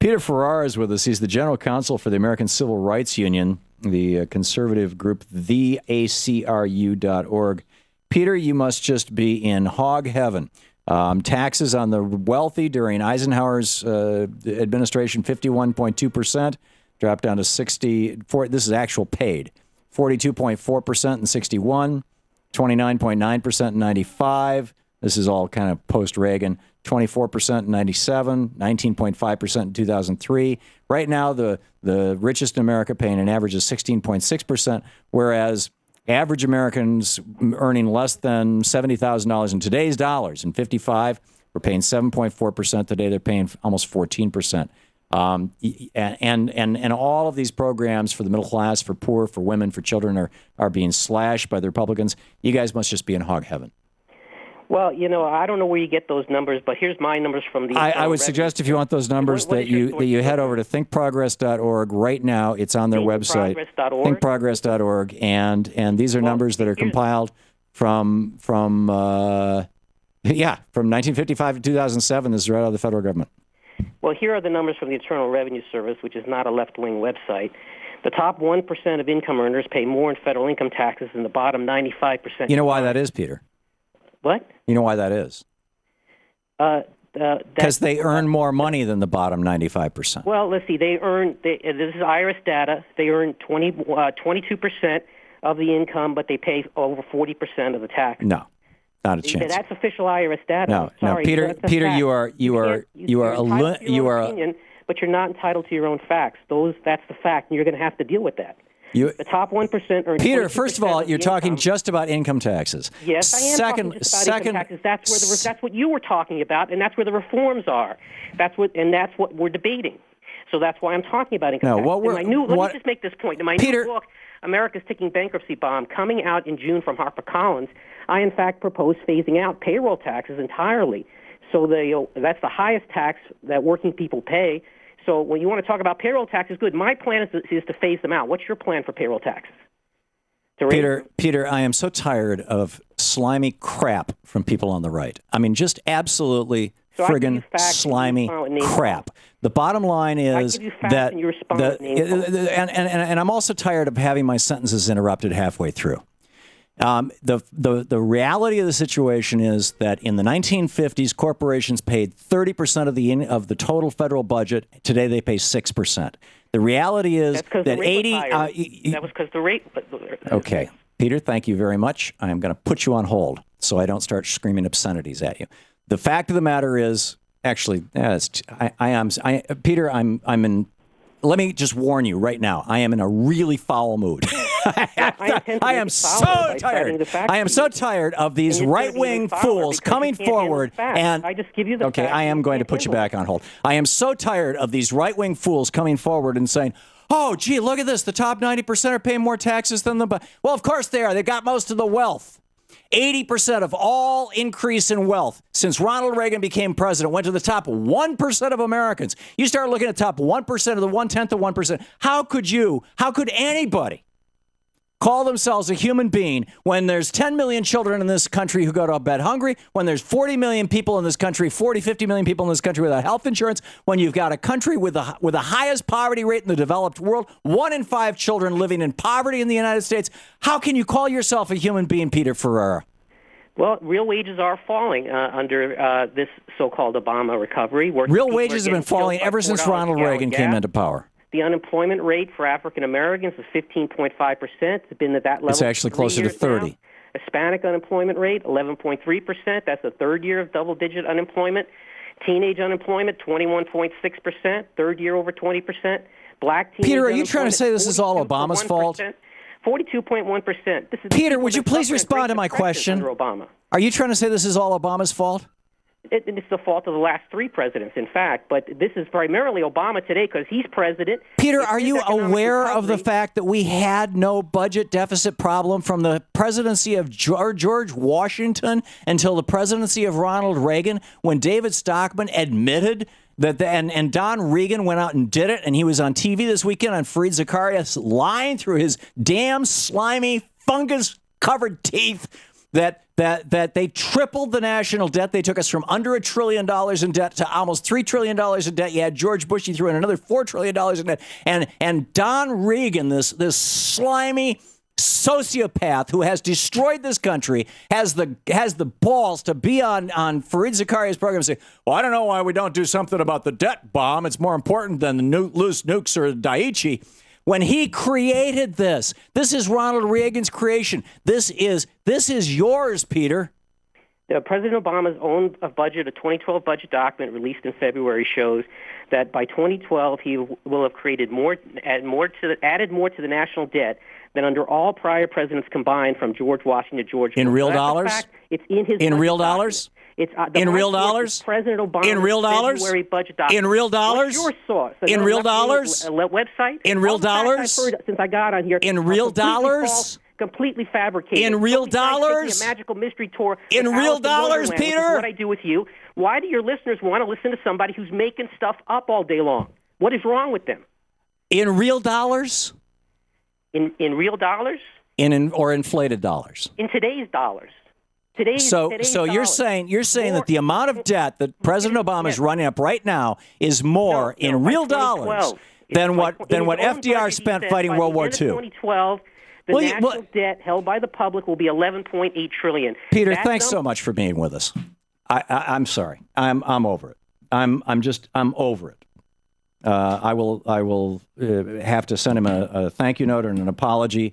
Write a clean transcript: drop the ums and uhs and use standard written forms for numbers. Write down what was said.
Peter Ferrara is with us. He's the general counsel for the American Civil Rights Union, the conservative group, theacru.org. Peter, you must just be in hog heaven. Taxes on the wealthy during Eisenhower's administration, 51.2%, dropped down to 64. This is actual paid. 42.4% in 61, 29.9% in 95. This is all kind of post-Reagan. 24% in 97, 19.5% in 2003. Right now, the richest in America paying an average of 16.6%, whereas average Americans earning less than $70,000 in today's dollars, in 55, we're paying 7.4%. Today, they're paying almost 14%. And all of these programs for the middle class, for poor, for women, for children are being slashed by the Republicans. You guys must just be in hog heaven. Well, I don't know where you get those numbers, but here's my numbers from the. I would suggest if you want those numbers that you head over to thinkprogress.org right now. It's on their website. Thinkprogress.org, and these are numbers that are compiled from 1955 to 2007. This is right out of the federal government. Well, here are the numbers from the Internal Revenue Service, which is not a left-wing website. The top 1% of income earners pay more in federal income taxes than the bottom 95%. You know why that is, Peter? What? You know why that is? Because they earn more money than the bottom 95%. Well, let's see. This is IRS data. They earn 22% of the income, but they pay over 40% of the tax. No, not a chance. That's official IRS data. No, sorry, Peter, you are. But you're not entitled to your own facts. That's the fact, and you're going to have to deal with that. The top 1% earn. Peter, first of all, you're talking just about income taxes. Yes, I am talking just about income taxes. That's what you were talking about, and that's where the reforms are. That's what we're debating. So that's why I'm talking about income taxes. Let me just make this point. In my new book, America's Ticking Bankruptcy Bomb, coming out in June from HarperCollins, I in fact propose phasing out payroll taxes entirely. So that's the highest tax that working people pay. So when you want to talk about payroll taxes, good. My plan is to phase them out. What's your plan for payroll taxes? Peter, I am so tired of slimy crap from people on the right. I mean, just absolutely friggin' slimy crap. The bottom line is that and I'm also tired of having my sentences interrupted halfway through. The reality of the situation is that in the 1950s, corporations paid 30% of the total federal budget. Today, they pay 6%. The reality is that that was because the rate. Okay, Peter, thank you very much. I am going to put you on hold so I don't start screaming obscenities at you. The fact of the matter is, actually, Peter, I'm in. Let me just warn you right now. I am in a really foul mood. I am so tired. I am so tired of these right-wing fools coming forward and. I just give you the okay, I am going to put you back on hold. I am so tired of these right-wing fools coming forward and saying, "Oh, gee, look at this. The top 90% are paying more taxes than the." Well, of course they are. They got most of the wealth. 80% of all increase in wealth since Ronald Reagan became president went to the top 1% of Americans. You start looking at the top 1% of the 1/10 of 1%. How could anybody call themselves a human being when there's 10 million children in this country who go to bed hungry, when there's 40 million people in this country, 50 million people in this country without health insurance, when you've got a country with the highest poverty rate in the developed world, 1 in 5 children living in poverty in the United States? How can you call yourself a human being, Peter Ferrara? Well, real wages are falling under this so-called Obama recovery. Real wages have been falling ever since Ronald Reagan came into power. The unemployment rate for African Americans is 15.5%. It's been at that level. It's actually closer to 30. Now. Hispanic unemployment rate, 11.3%. That's the third year of double-digit unemployment. Teenage unemployment, 21.6%. Third year over 20%. Black teenage Peter, are you trying to say this is all Obama's fault? 42.1%. Peter, would you please respond to my question? Obama. Are you trying to say this is all Obama's fault? It's the fault of the last 3 presidents, in fact, but this is primarily Obama today because he's president. Peter, are you aware of the fact that we had no budget deficit problem from the presidency of George Washington until the presidency of Ronald Reagan, when David Stockman admitted that and Don Regan went out and did it, and he was on TV this weekend on Fareed Zakaria lying through his damn slimy fungus-covered teeth that they tripled the national debt. They took us from under $1 trillion in debt to almost $3 trillion in debt. You had George Bush, he threw in another $4 trillion in debt. And Don Regan, this slimy sociopath who has destroyed this country, has the balls to be on Fareed Zakaria's program and say, well, I don't know why we don't do something about the debt bomb. It's more important than the loose nukes or Daiichi. When he created this is Ronald Reagan's creation. This is yours, Peter. President Obama's own budget, a 2012 budget document released in February, shows that by 2012 he will have added more to the national debt than under all prior presidents combined, from George Washington to George Bush. In real dollars? Fact, it's in his in real dollars? It's in real dollars? President Obama's in real dollars? February budget document. In real dollars? What's your source? In real dollars? Website? In real dollars? I've heard since I got on here. In real dollars? False, completely fabricated. In real dollars? A magical mystery tour. In real dollars, Peter? Which is what I do with you. Why do your listeners want to listen to somebody who's making stuff up all day long? What is wrong with them? In real dollars? In real dollars? Or inflated dollars? In today's dollars. So you're saying that the amount of debt that President Obama is running up right now is more in real dollars than what FDR spent fighting World War II. 2012, the national debt held by the public will be $11.8 trillion. Peter, thanks so much for being with us. I'm sorry. I'm over it. I'm over it. I will have to send him a thank you note and an apology.